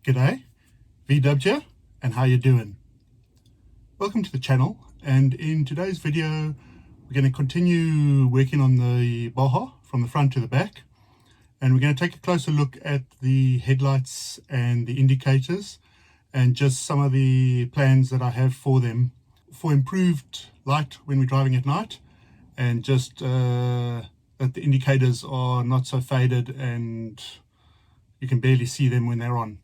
G'day, VW here, and how you doing? Welcome to the channel, and in today's video we're going to continue working on the Baja from the front to the back, and we're going to take a closer look at the headlights and the indicators and just some of the plans that I have for them for improved light when we're driving at night, and just that the indicators are not so faded and you can barely see them when they're on.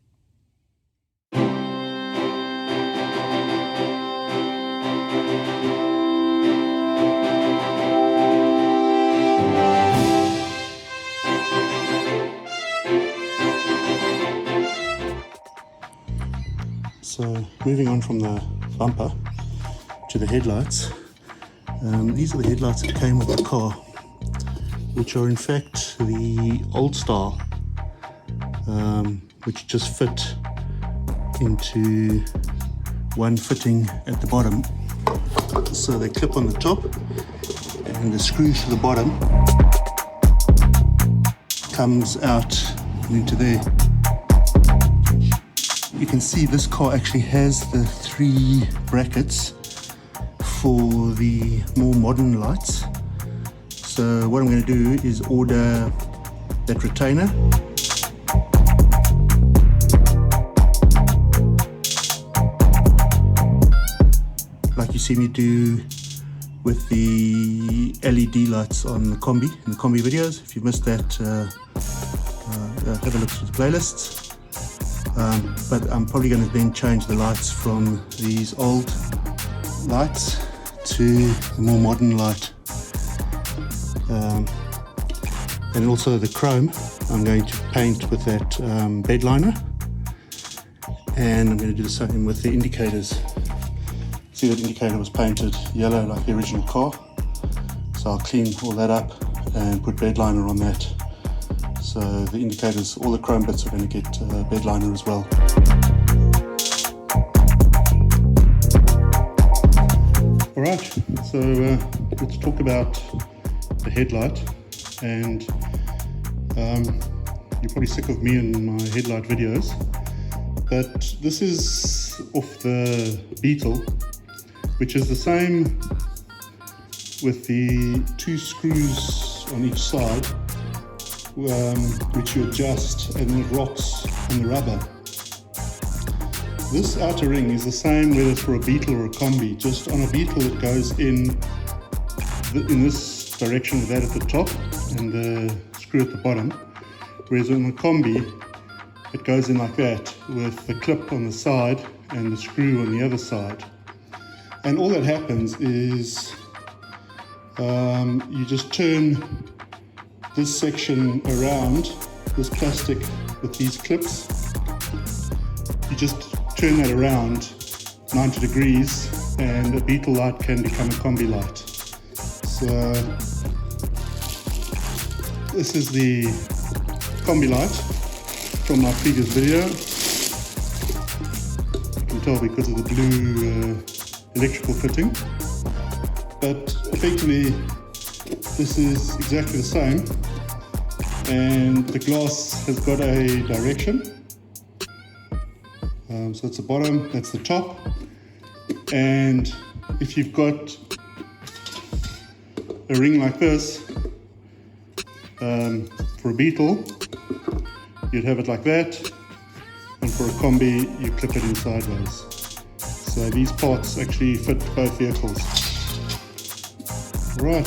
So moving on from the bumper to the headlights, these are the headlights that came with the car, which are in fact the old style, which just fit into one fitting at the bottom. So they clip on the top and the screw to the bottom comes out into there. You can see this car actually has the 3 brackets for the more modern lights. So what I'm going to do is order that retainer. Like you see me do with the LED lights on the combi, in the combi videos. If you missed that, have a look through the playlists. But I'm probably going to then change the lights from these old lights to the more modern light. And also the chrome I'm going to paint with that bed liner, and I'm going to do the same with the indicators. See, that indicator was painted yellow like the original car, so I'll clean all that up and put bed liner on that. So the indicators, all the chrome bits are going to get bed liner as well. Alright, so let's talk about the headlight. And you're probably sick of me and my headlight videos, but this is off the Beetle, which is the same with the 2 screws on each side, which you adjust and it rocks on the rubber. This outer ring is the same whether it's for a Beetle or a combi. Just on a Beetle it goes in this direction with that at the top and the screw at the bottom, whereas on the combi it goes in like that with the clip on the side and the screw on the other side. And all that happens is you just turn this section around, this plastic with these clips, you just turn that around 90 degrees and a Beetle light can become a combi light. So this is the combi light from my previous video. You can tell because of the blue electrical fitting, but effectively this is exactly the same, and the glass has got a direction. So it's the bottom, that's the top, and if you've got a ring like this for a Beetle, you'd have it like that, and for a combi you clip it in sideways. So these parts actually fit both vehicles. Right.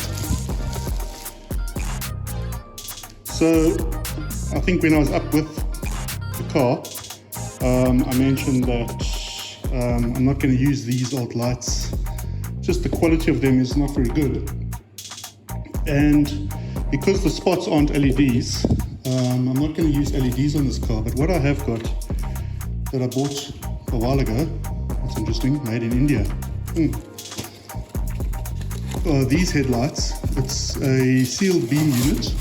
So I think when I was up with the car, I mentioned that I'm not going to use these old lights. Just the quality of them is not very good. And because the spots aren't LEDs, I'm not going to use LEDs on this car. But what I have got that I bought a while ago, that's interesting, made in India. These headlights, it's a sealed beam unit.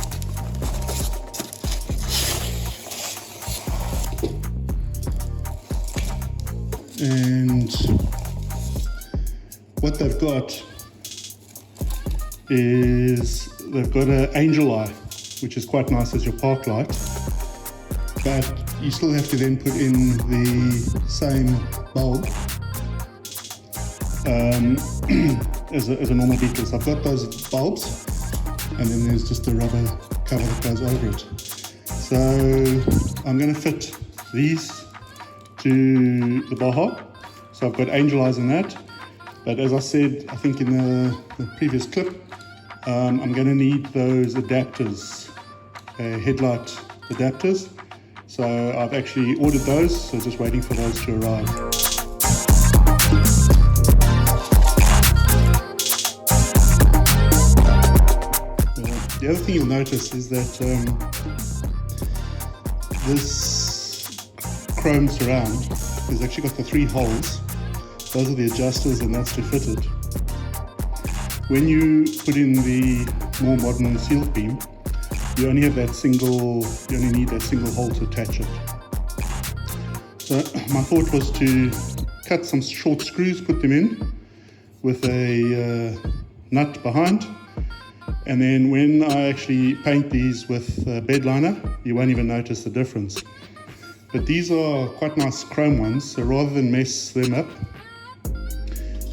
And what they've got is they've got an angel eye, which is quite nice as your park light, but you still have to then put in the same bulb as a normal Beetle. So I've got those bulbs, and then there's just a rubber cover that goes over it. So I'm going to fit these to the Baja. So I've got angel eyes in that, but as I said, I think in the previous clip, I'm going to need those adapters, headlight adapters. So I've actually ordered those, so just waiting for those to arrive. The other thing you'll notice is that this chrome surround has actually got the 3 holes. Those are the adjusters, and that's to fit it. When you put in the more modern sealed beam, you only need that single hole to attach it. So my thought was to cut some short screws, put them in with a nut behind, and then when I actually paint these with bed liner, you won't even notice the difference. But these are quite nice chrome ones, so rather than mess them up,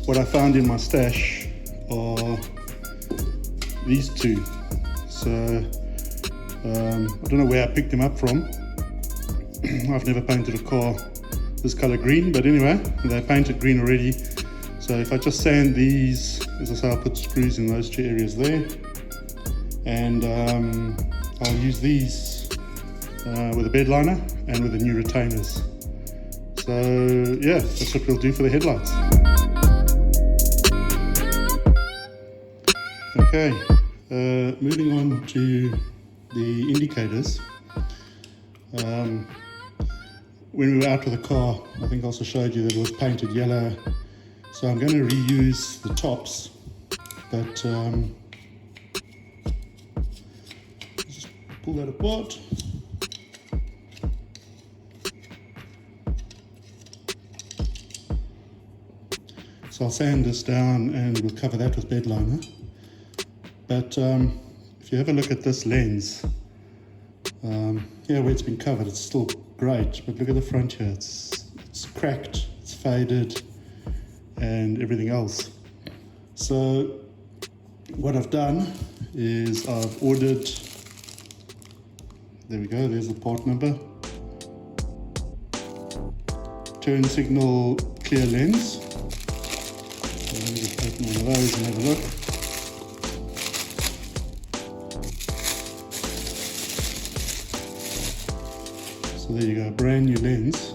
what I found in my stash are these two. So I don't know where I picked them up from. I've never painted a car this color green, but anyway, they're painted green already. So if I just sand these, as I say, I'll put screws in those 2 areas there, and I'll use these with a bed liner and with the new retainers. So yeah, that's what we'll do for the headlights. Okay, moving on to the indicators. When we were out with the car, I think I also showed you that it was painted yellow. So I'm going to reuse the tops, but just pull that apart. So I'll sand this down and we'll cover that with bed liner. But if you have a look at this lens, where it's been covered, it's still great, but look at the front here, it's cracked, it's faded, and everything else. So what I've done is I've ordered, there we go, there's the part number, turn signal clear lens. So let me just open one of those and have a look. So there you go, brand new lens,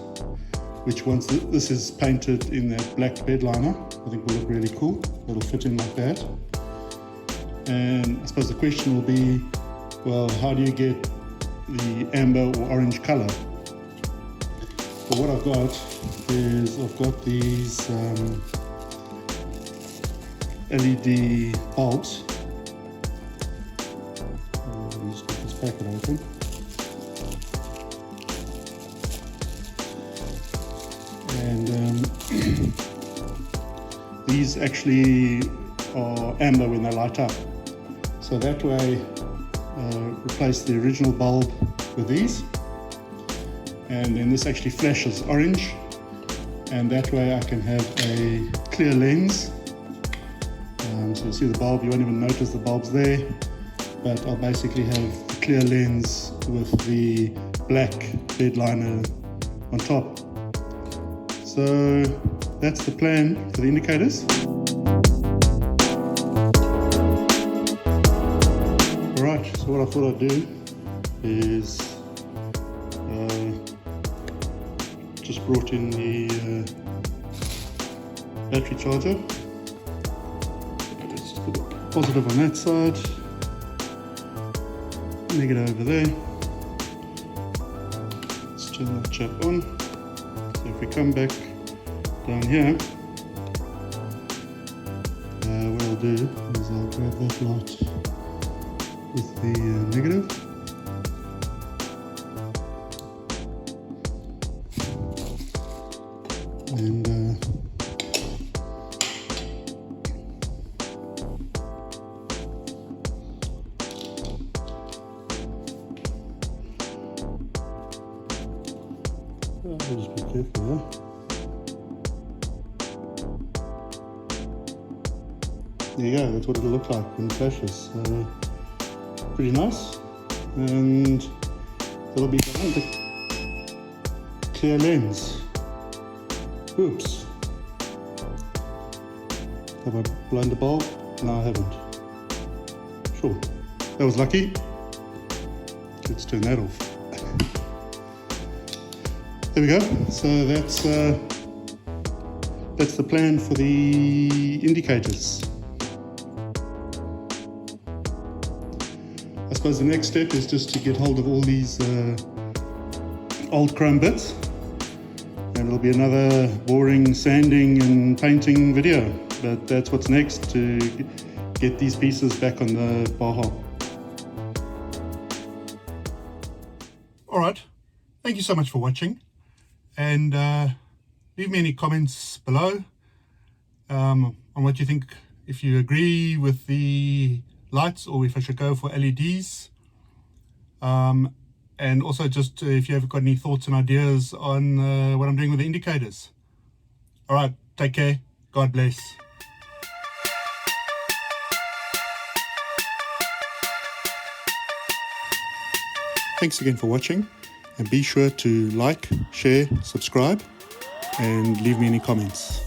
which once this is painted in that black bed liner, I think will look really cool. It'll fit in like that. And I suppose the question will be, well, how do you get the amber or orange color? Well, what I've got is I've got these LED bulbs. Let me just get this packet open. And these actually are amber when they light up. So that way, replace the original bulb with these. And then this actually flashes orange. And that way I can have a clear lens. So you see the bulb, you won't even notice the bulb's there. But I'll basically have a clear lens with the black bed liner on top. So that's the plan for the indicators. Alright, so what I thought I'd do is just brought in the battery charger. Let's put it positive on that side, negative over there. Let's turn that chap on. So if we come back down here, what I'll do is I'll grab that light with the negative. And just be careful there. There you go, that's what it'll look like when it flashes. Pretty nice. And it'll be behind the clear lens. Oops. Have I blown the bulb? No, I haven't. Sure. That was lucky. Let's turn that off. There we go. So that's the plan for the indicators. I suppose the next step is just to get hold of all these old chrome bits, and it'll be another boring sanding and painting video, but that's what's next, to get these pieces back on the Baja. Alright, thank you so much for watching, and leave me any comments below on what you think, if you agree with the lights or if I should go for LEDs, and also just if you have got any thoughts and ideas on what I'm doing with the indicators. Alright, take care, God bless. Thanks again for watching, and be sure to like, share, subscribe, and leave me any comments.